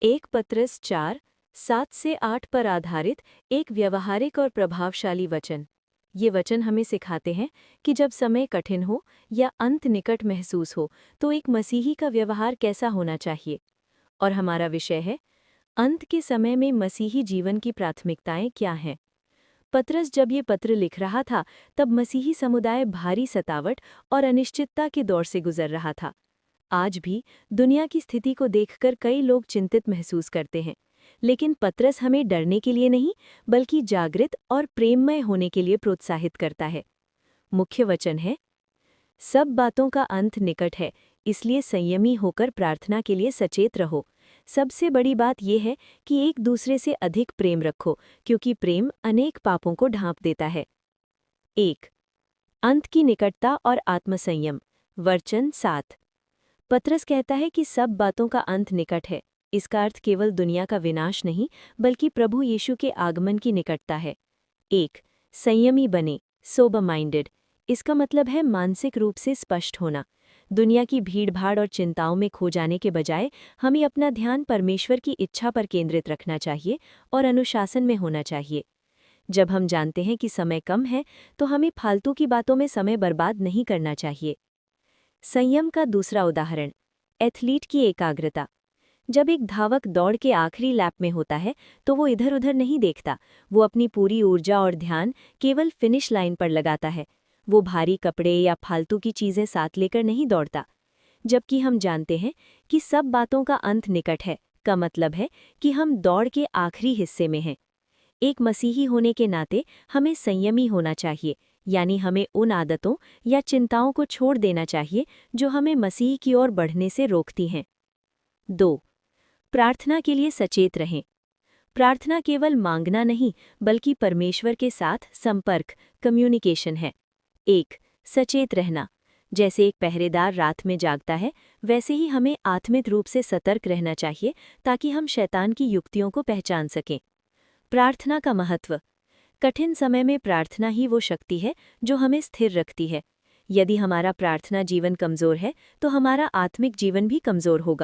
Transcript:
एक पत्रस 4:7 से 8 पर आधारित एक व्यवहारिक और प्रभावशाली वचन। ये वचन हमें सिखाते हैं कि जब समय कठिन हो या अंत निकट महसूस हो तो एक मसीही का व्यवहार कैसा होना चाहिए। और हमारा विषय है अंत के समय में मसीही जीवन की प्राथमिकताएं क्या हैं। पतरस जब ये पत्र लिख रहा था तब मसीही समुदाय भारी सतावट और अनिश्चितता के दौर से गुजर रहा था। आज भी दुनिया की स्थिति को देखकर कई लोग चिंतित महसूस करते हैं, लेकिन पतरस हमें डरने के लिए नहीं बल्कि जागृत और प्रेममय होने के लिए प्रोत्साहित करता है। मुख्य वचन है, सब बातों का अंत निकट है, इसलिए संयमी होकर प्रार्थना के लिए सचेत रहो। सबसे बड़ी बात यह है कि एक दूसरे से अधिक प्रेम रखो, क्योंकि प्रेम अनेक पापों को ढांप देता है। 1. अंत की निकटता और आत्मसंयम। वचन 7। पतरस कहता है कि सब बातों का अंत निकट है। इसका अर्थ केवल दुनिया का विनाश नहीं बल्कि प्रभु यीशु के आगमन की निकटता है। 1. संयमी बने, सोबर माइंडेड। इसका मतलब है मानसिक रूप से स्पष्ट होना। दुनिया की भीड़भाड़ और चिंताओं में खो जाने के बजाय हमें अपना ध्यान परमेश्वर की इच्छा पर केंद्रित रखना चाहिए और अनुशासन में होना चाहिए। जब हम जानते हैं कि समय कम है तो हमें फालतू की बातों में समय बर्बाद नहीं करना चाहिए। संयम का दूसरा उदाहरण, एथलीट की एकाग्रता। जब एक धावक दौड़ के आखिरी लैप में होता है तो वो इधर उधर नहीं देखता, वो अपनी पूरी ऊर्जा और ध्यान केवल फिनिश लाइन पर लगाता है। वो भारी कपड़े या फालतू की चीज़ें साथ लेकर नहीं दौड़ता। जबकि हम जानते हैं कि सब बातों का अंत निकट है का मतलब है कि हम दौड़ के आखिरी हिस्से में हैं। एक मसीही होने के नाते हमें संयमी होना चाहिए, यानी हमें उन आदतों या चिंताओं को छोड़ देना चाहिए जो हमें मसीह की ओर बढ़ने से रोकती हैं। 2. प्रार्थना के लिए सचेत रहें। प्रार्थना केवल मांगना नहीं बल्कि परमेश्वर के साथ संपर्क, कम्युनिकेशन है। 1. सचेत रहना। जैसे एक पहरेदार रात में जागता है, वैसे ही हमें आत्मिक रूप से सतर्क रहना चाहिए ताकि हम शैतान की युक्तियों को पहचान सकें। प्रार्थना का महत्व। कठिन समय में प्रार्थना ही वो शक्ति है जो हमें स्थिर रखती है। यदि हमारा प्रार्थना जीवन कमजोर है तो हमारा आत्मिक जीवन भी कमजोर होगा।